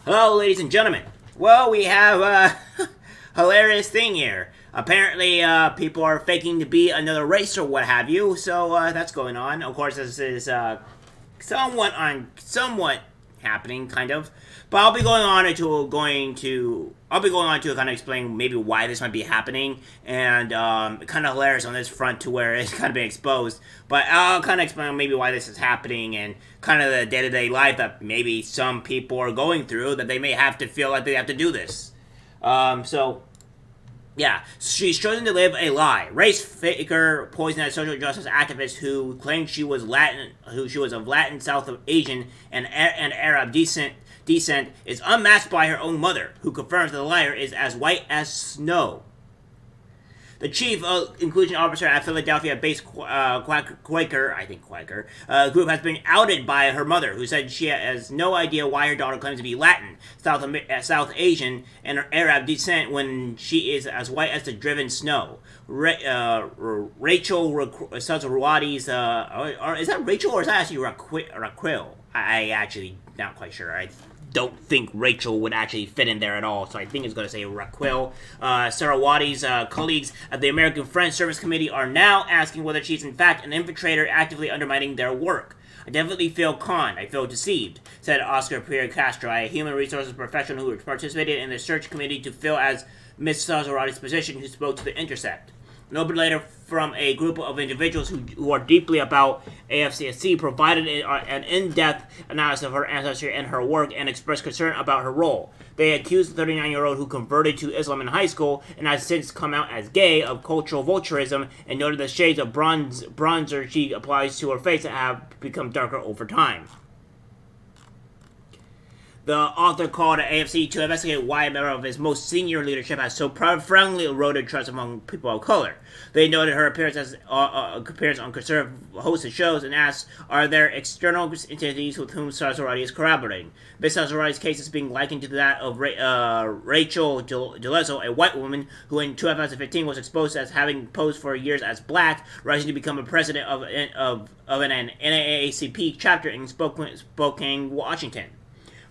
Hello, ladies and gentlemen. Well, we have a hilarious thing here. Apparently, people are faking to be another race or what have you, so that's going on. Of course, this is somewhat happening, kind of. But I'll be going on to kind of explain maybe why this might be happening, and kind of hilarious on this front to where it's kind of been exposed. But I'll kind of explain maybe why this is happening and kind of the day to day life that maybe some people are going through that they may have to feel like they have to do this. So yeah, she's chosen to live a lie. Race faker, poisoned social justice activist who claimed she was of Latin, South Asian, and Arab descent is unmatched by her own mother, who confirms that the liar is as white as snow. The chief inclusion officer at Philadelphia-based Quaker group has been outed by her mother, who said she has no idea why her daughter claims to be Latin, South Asian, and Arab descent when she is as white as the driven snow. Rachel Sazawadi's, is that Rachel or is that actually Raquel? I actually not quite sure. I don't think Rachel would actually fit in there at all, so I think it's going to say Raquel. Sarawati's colleagues at the American Friends Service Committee are now asking whether she's in fact an infiltrator actively undermining their work. I definitely feel conned. I feel deceived, said Oscar Pierre Castro, a human resources professional who participated in the search committee to fill as Ms. Sazawadi's position, who spoke to The Intercept. An open letter from a group of individuals who are deeply about AFCSC provided an in-depth analysis of her ancestry and her work and expressed concern about her role. They accused the 39-year-old who converted to Islam in high school and has since come out as gay of cultural vulturism and noted the shades of bronzer she applies to her face that have become darker over time. The author called the AFC to investigate why a member of his most senior leadership has so profoundly eroded trust among people of color. They noted her appearance on conservative hosted shows and asked, are there external entities with whom Sazawadi is corroborating? Ms. Sazawadi's case is being likened to that of Rachel Gilezzo, a white woman who in 2015 was exposed as having posed for years as black, rising to become a president of an NAACP chapter in Spokane, Washington.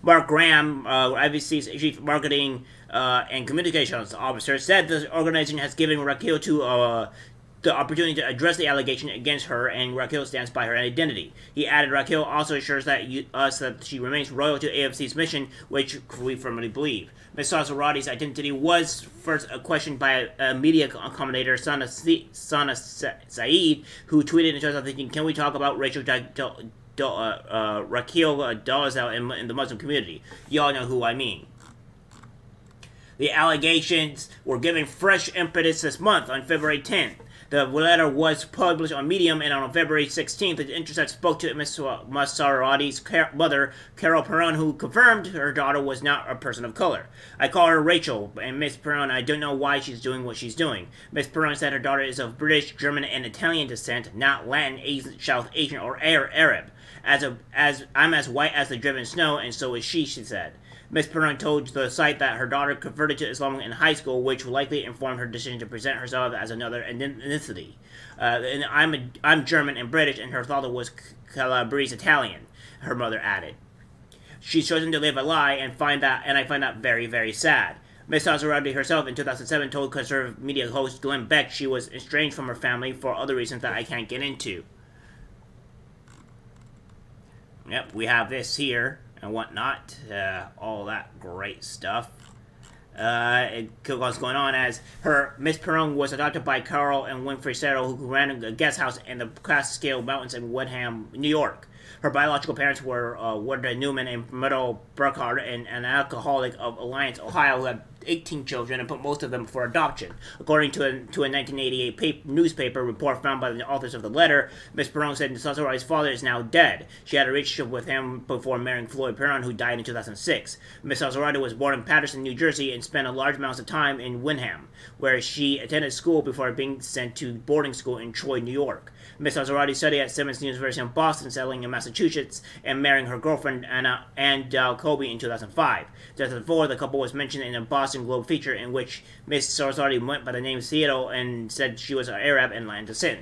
Mark Graham, IVC's chief marketing and communications officer, said the organization has given Raquel the opportunity to address the allegation against her, and Raquel stands by her identity. He added, Raquel also assures us that she remains loyal to AFC's mission, which we firmly believe. Ms. Sazawadi's identity was first questioned by a media commentator, Sana Saeed, who tweeted in 2015, can we talk about Raquel Dolezal in the Muslim community? Y'all know who I mean. The allegations were given fresh impetus this month on February 10th. The letter was published on Medium, and on February 16th, the Intercept spoke to Ms. Sazawadi's mother, Carol Perron, who confirmed her daughter was not a person of color. I call her Rachel, and Ms. Perron, I don't know why she's doing what she's doing. Ms. Perron said her daughter is of British, German, and Italian descent, not Latin, South Asian, or Arab. I'm as white as the driven snow, and so is she said. Ms. Perron told the site that her daughter converted to Islam in high school, which likely informed her decision to present herself as another ethnicity. And I'm German and British, and her father was Calabrese Italian, her mother added. She's chosen to live a lie, and I find that very, very sad. Ms. Sazawadi herself in 2007 told conservative media host Glenn Beck she was estranged from her family for other reasons that I can't get into. Yep, we have this here and whatnot, all that great stuff. What's going on as Miss Perron was adopted by Carl and Winfrey Settle, who ran a guest house in the Catskill Mountains in Woodham, New York. Her biological parents were Warda Newman and Meadow Burkhardt, and an alcoholic of Alliance, Ohio, who had 18 children and put most of them for adoption. According to a 1988 newspaper report found by the authors of the letter, Ms. Perron said Sazawadi's father is now dead. She had a relationship with him before marrying Floyd Perron, who died in 2006. Ms. Sazawadi was born in Paterson, New Jersey, and spent a large amount of time in Wyndham, where she attended school before being sent to boarding school in Troy, New York. Ms. Sazawadi studied at Simmons University in Boston, settling in Massachusetts, and marrying her girlfriend Ann Colby in 2005. In 2004, the couple was mentioned in a Boston Globe feature in which Ms. Sazawadi went by the name Seattle and said she was Arab and Latin descent.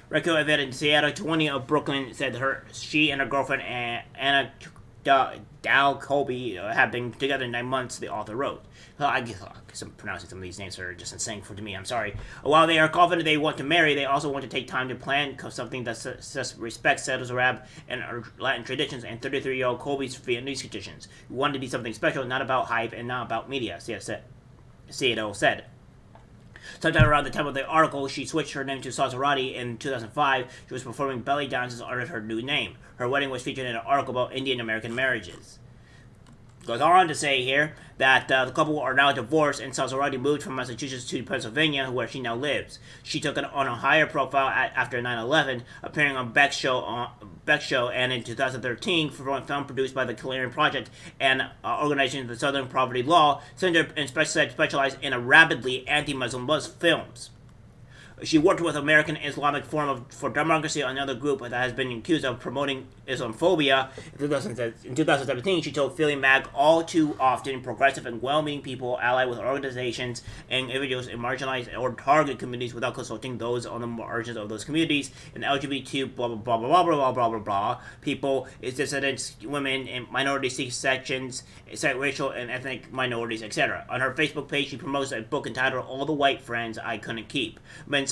Raquel Evette in Seattle, 20 of Brooklyn, said she and her girlfriend Anna Dow Colby have been together 9 months, the author wrote. I guess I'm pronouncing some of these names are just insane to me. I'm sorry. While they are confident they want to marry, they also want to take time to plan something that respects Saudis Arab and Latin traditions and 33-year-old Colby's Vietnamese traditions. We want to be something special, not about hype and not about media, CEO said. Sometime around the time of the article, she switched her name to Sazarati in 2005. She was performing belly dances under her new name. Her wedding was featured in an article about Indian American marriages. Goes on to say here that the couple are now divorced, and Sazarati moved from Massachusetts to Pennsylvania, where she now lives. She took on a higher profile after 9/11, appearing on Beck's show, and in 2013, for a film produced by the Clarion Project and organization the Southern Poverty Law Center, and specialized in a rabidly anti-Muslim films. She worked with American Islamic Forum for Democracy, another group that has been accused of promoting Islamophobia. In 2017, she told Philly Mag all too often progressive and well-meaning people ally with organizations and individuals in marginalized or target communities without consulting those on the margins of those communities, and LGBT blah blah blah blah blah blah blah blah blah people, is dissidents, women, and minority sections, racial and ethnic minorities, etc. On her Facebook page, she promotes a book entitled "All the White Friends I Couldn't Keep."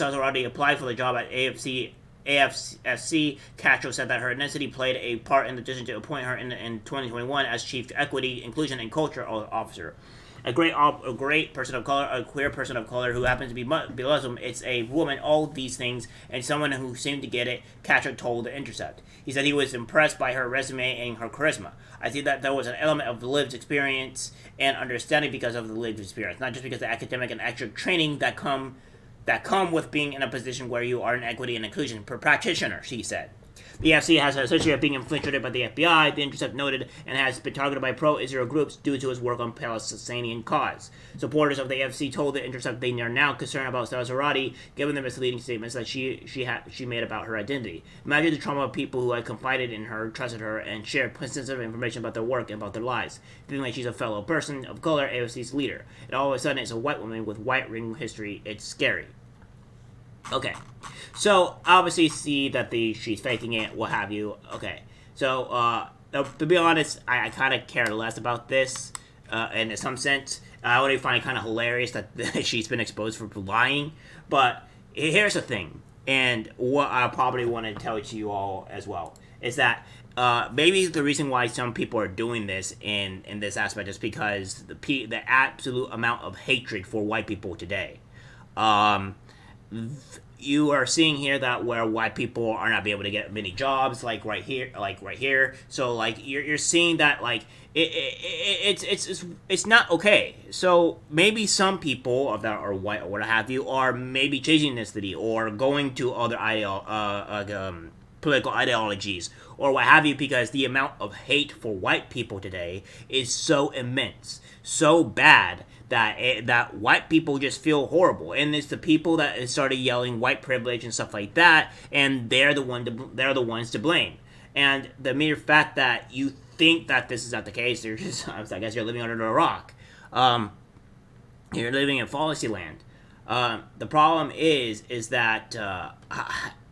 Sazarati applied for the job at AFC. Castro said that her ethnicity played a part in the decision to appoint her in 2021 as Chief Equity, Inclusion, and Culture Officer. A great person of color, a queer person of color who happens to be Muslim. It's a woman, all these things, and someone who seemed to get it, Castro told The Intercept. He said he was impressed by her resume and her charisma. I see that there was an element of lived experience and understanding because of the lived experience, not just because of the academic and extra training that come with being in a position where you are an equity and inclusion practitioner, she said. The FC has a history of being infiltrated by the FBI, The Intercept noted, and has been targeted by pro-Israel groups due to his work on Palestinian cause. Supporters of the FC told The Intercept they are now concerned about Sazarati, given the misleading statements that she made about her identity. Imagine the trauma of people who had confided in her, trusted her, and shared sensitive information about their work and about their lives, feeling like she's a fellow person of color, AFC's leader. And all of a sudden, it's a white woman with white ring history. It's scary. Okay, so obviously see that she's faking it, what have you. Okay, so to be honest, I kind of care less about this, in some sense. I only find it kind of hilarious that she's been exposed for lying. But here's the thing, and what I probably want to tell to you all as well is that maybe the reason why some people are doing this in this aspect is because the absolute amount of hatred for white people today. You are seeing here that where white people are not being able to get many jobs, like right here. So like you're seeing that like it's not okay. So maybe some people that are white or what have you are maybe changing ethnicity or going to other political ideologies or what have you, because the amount of hate for white people today is so immense, so bad that white people just feel horrible, and it's the people that started yelling white privilege and stuff like that, and they're the ones to blame. And the mere fact that you think that this is not the case, I guess you're living under a rock. You're living in fallacy land. The problem is that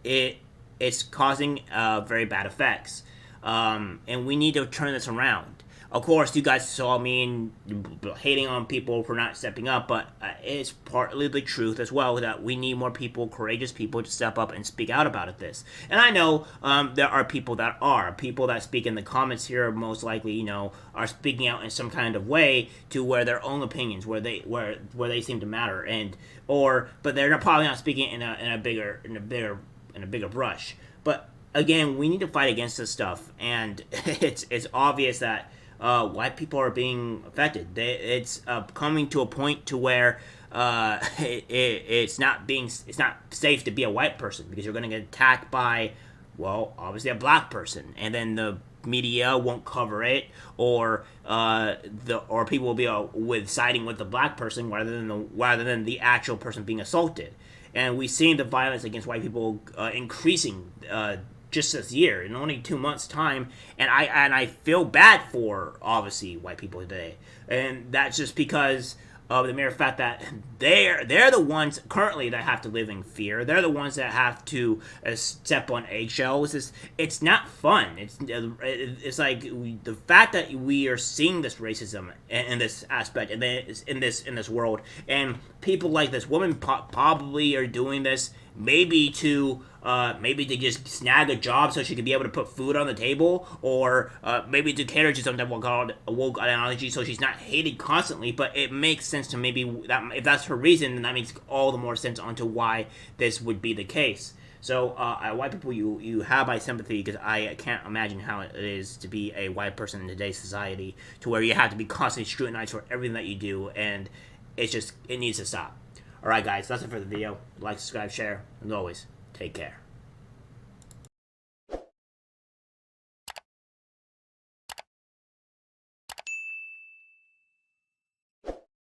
it's causing very bad effects, and we need to turn this around. Of course, you guys saw me hating on people for not stepping up, but it's partly the truth as well that we need more people, courageous people, to step up and speak out about this. And I know there are people that speak in the comments here, most likely, are speaking out in some kind of way to where their own opinions, where they seem to matter, but they're probably not speaking in a bigger brush. But again, we need to fight against this stuff, and it's obvious that white people are being affected. It's coming to a point to where it's not safe to be a white person, because you're going to get attacked by, well, obviously a black person, and then the media won't cover it, or people will be siding with the black person rather than the actual person being assaulted. And we've seen the violence against white people increasing just this year in only 2 months' time, and I feel bad for obviously white people today, and that's just because of the mere fact that they're the ones currently that have to live in fear. They're the ones that have to step on eggshells. It's not fun. It's like the fact that we are seeing this racism in this aspect in this world, and people like this woman probably are doing this maybe to just snag a job so she could be able to put food on the table, or maybe to cater to some type of woke ideology so she's not hated constantly. But it makes sense to maybe that if that's her reason, then that makes all the more sense onto why this would be the case. So, white people, you have my sympathy, because I can't imagine how it is to be a white person in today's society, to where you have to be constantly scrutinized for everything that you do, and it needs to stop. Alright guys, that's it for the video. Like, subscribe, share, and always, take care.